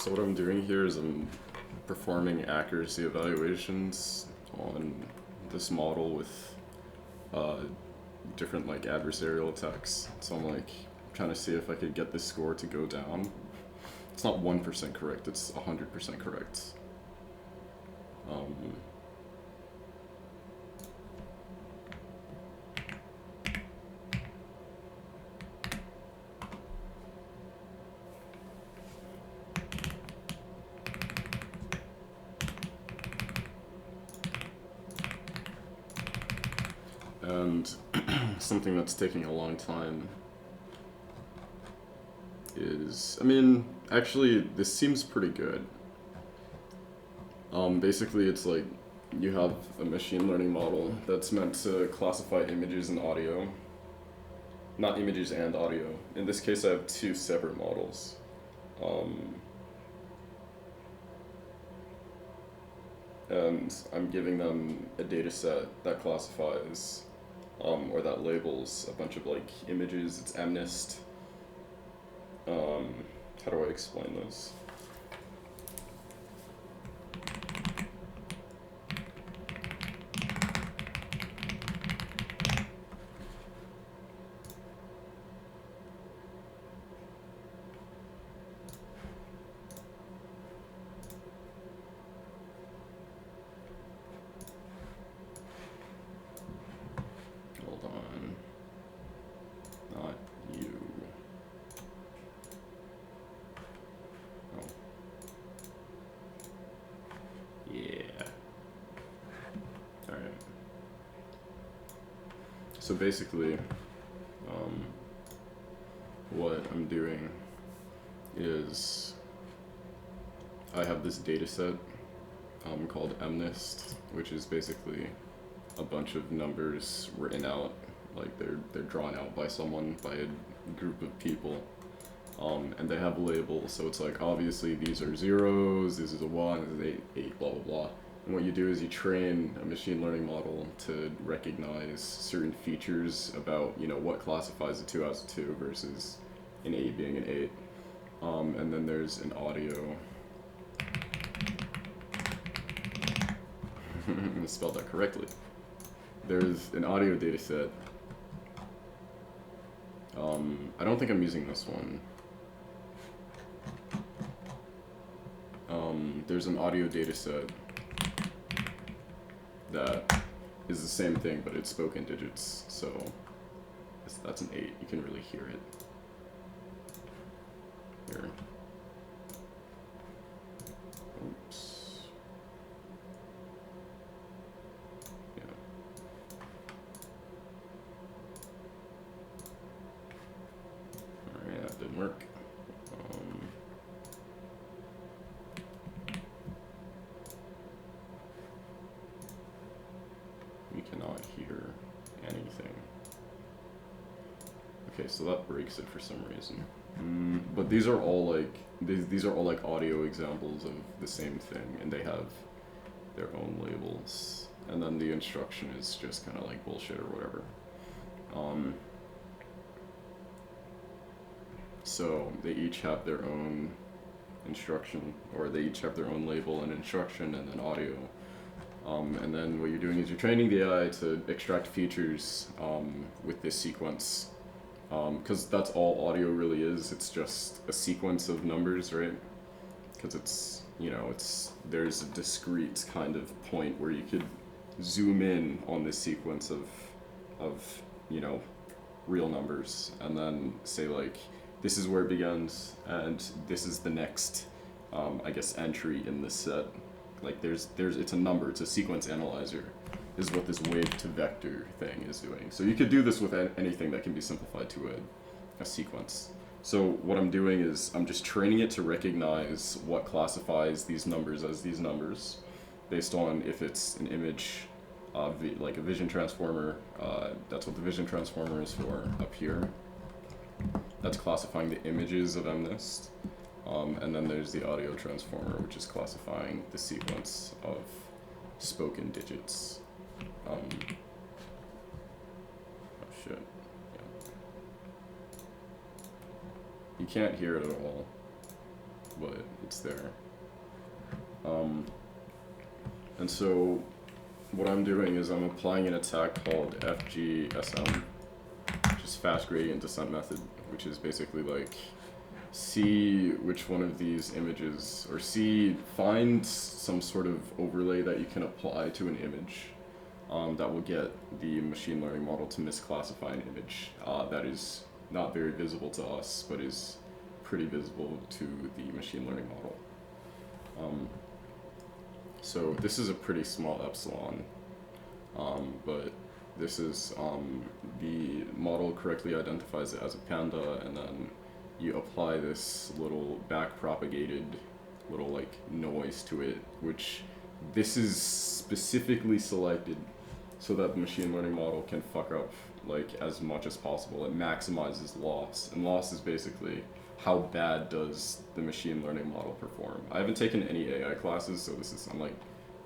So what I'm doing here is I'm performing accuracy evaluations on this model with different like adversarial attacks. So I'm like trying to see if I could get this score to go down. It's not 1% correct, it's 100% correct. And something that's taking a long time is, I mean, actually, this seems pretty good. Basically, it's like you have a machine learning model that's meant to classify images and audio. Not images and audio. In this case, I have two separate models. And I'm giving them a data set that classifies or that labels a bunch of like images. It's MNIST. How do I explain this? Hold on. Not you. Oh. Yeah. Alright. So basically, what I'm doing is I have this data set called MNIST, which is basically a bunch of numbers written out, like they're drawn out by someone, by a group of people, and they have labels. So it's like obviously these are zeros, this is a one, this is eight, blah blah blah. And what you do is you train a machine learning model to recognize certain features about, you know, what classifies a 2 as a 2 versus an 8 being an 8. And then there's an audio. I spelled that correctly. There's an audio data set. I don't think I'm using this one. There's an audio data set that is the same thing, but it's spoken digits. So that's an 8. You can really hear it. Here. Oops. Yeah. Alright, that didn't work. We cannot hear anything. Okay, so that breaks it for some reason. But these are all like these are all like audio examples of the same thing, and they have their own labels. And then the instruction is just kind of like bullshit or whatever. So they each have their own instruction, or they each have their own label and instruction, and then audio. And then what you're doing is you're training the AI to extract features with this sequence. Because that's all audio really is. It's just a sequence of numbers, right? Because it's, you know, there's a discrete kind of point where you could zoom in on this sequence of you know, real numbers, and then say like, this is where it begins, and this is the next, I guess, entry in this set. Like it's a number, it's a sequence analyzer, is what this wave to vector thing is doing. So you could do this with anything that can be simplified to a sequence. So what I'm doing is I'm just training it to recognize what classifies these numbers as these numbers, based on if it's an image, like a vision transformer. That's what the vision transformer is for up here. That's classifying the images of MNIST. And then there's the audio transformer, which is classifying the sequence of spoken digits. Oh shit. Yeah. You can't hear it at all. but it's there. And so what I'm doing is I'm applying an attack called fgsm, which is fast gradient descent method, which is basically like see which one of these images, or find some sort of overlay that you can apply to an image that will get the machine learning model to misclassify an image that is not very visible to us, but is pretty visible to the machine learning model. So this is a pretty small epsilon, but this is the model correctly identifies it as a panda, and then you apply this little back-propagated little like noise to it, which this is specifically selected so that the machine learning model can fuck up like as much as possible. It maximizes loss, and loss is basically how bad does the machine learning model perform. I haven't taken any AI classes, so I'm like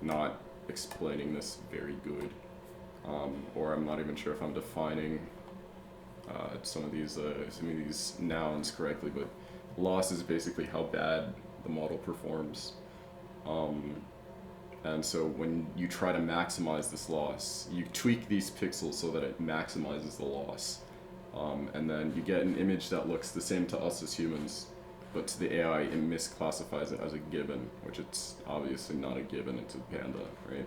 not explaining this very good, or I'm not even sure if I'm defining some of these nouns correctly, but loss is basically how bad the model performs. And so when you try to maximize this loss, you tweak these pixels so that it maximizes the loss. And then you get an image that looks the same to us as humans, but to the AI it misclassifies it as a gibbon, which it's obviously not a gibbon, it's a panda, right?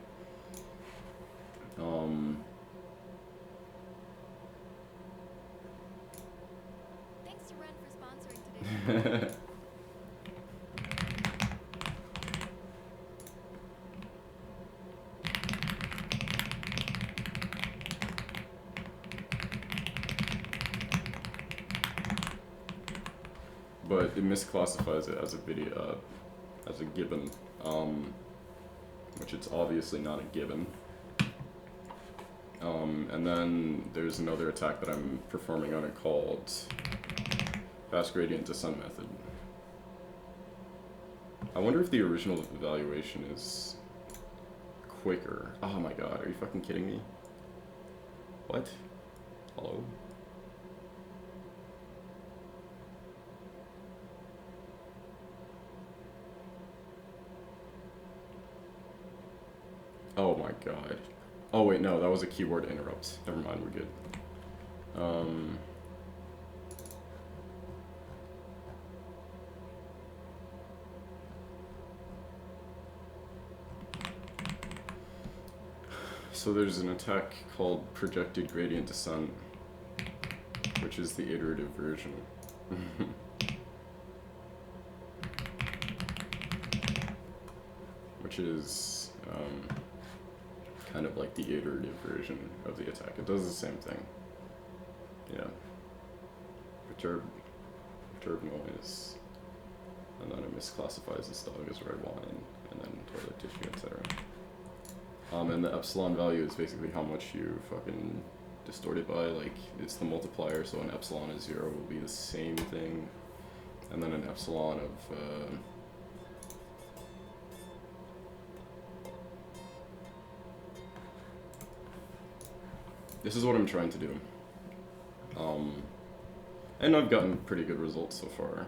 Thanks to Ren for sponsoring today's But it misclassifies it as a video, as a gibbon, which it's obviously not a gibbon. And then there's another attack that I'm performing on it called fast gradient descent method. I wonder if the original evaluation is quicker. Oh my god, are you fucking kidding me? What? Hello? Oh my god. Oh wait, no, that was a keyword interrupt. Never mind, we're good. So there's an attack called projected gradient descent, which is the iterative version. Which is kind of like the iterative version of the attack. It does the same thing. Yeah. Perturb noise, and then it misclassifies this dog as red wine, and then toilet tissue, etc. And the epsilon value is basically how much you fucking distort it by. Like, it's the multiplier, so an epsilon of 0 will be the same thing, and then an epsilon of this is what I'm trying to do. And I've gotten pretty good results so far.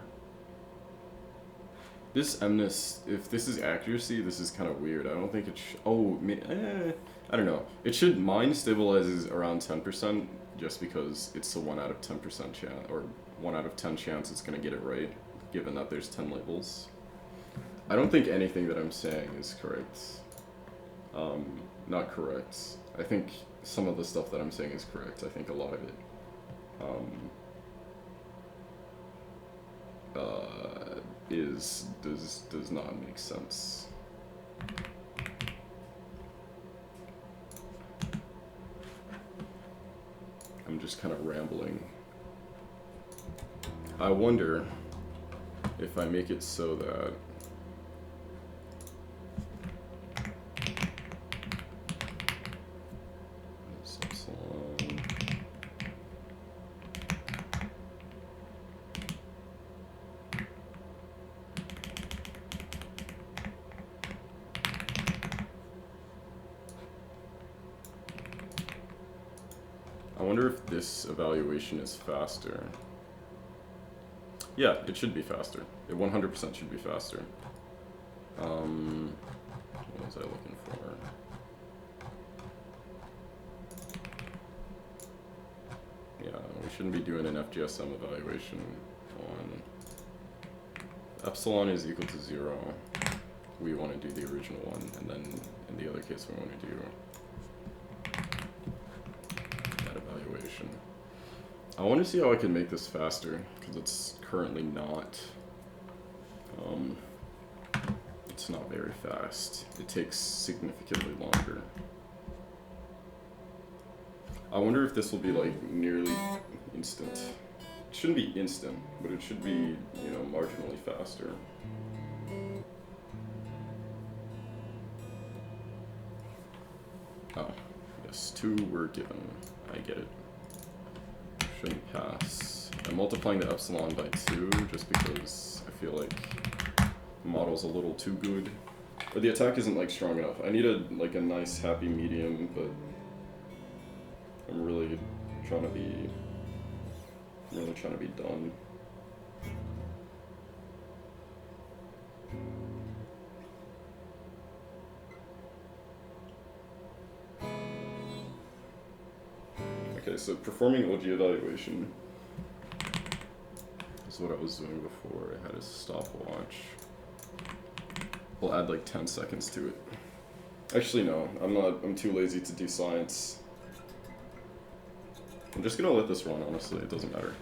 This MNIST, if this is accuracy, this is kind of weird. I don't think it I don't know. It should, mine stabilizes around 10% just because it's a 1 out of 10% chance, or 1 out of 10 chance it's going to get it right, given that there's 10 labels. I don't think anything that I'm saying is correct. Not correct. I think some of the stuff that I'm saying is correct. I think a lot of it does not make sense. I'm just kind of rambling. I wonder if I make it so that I wonder if this evaluation is faster. Yeah, it should be faster. It 100% should be faster. What was I looking for? Yeah, we shouldn't be doing an FGSM evaluation on epsilon is equal to 0. We want to do the original one, and then in the other case we want to do that evaluation. I want to see how I can make this faster, because it's currently not, it's not very fast. It takes significantly longer. I wonder if this will be like nearly instant. It shouldn't be instant, but it should be, you know, marginally faster. Oh, yes, 2 were given. I get it. Shouldn't pass. I'm multiplying the epsilon by 2 just because I feel like the model's a little too good. Or the attack isn't like strong enough. I need a nice happy medium, but I'm really trying to be done. Okay, so performing OG evaluation is what I was doing before. I had a stopwatch. We'll add like 10 seconds to it. Actually, no, I'm too lazy to do science. I'm just gonna let this run, honestly, it doesn't matter.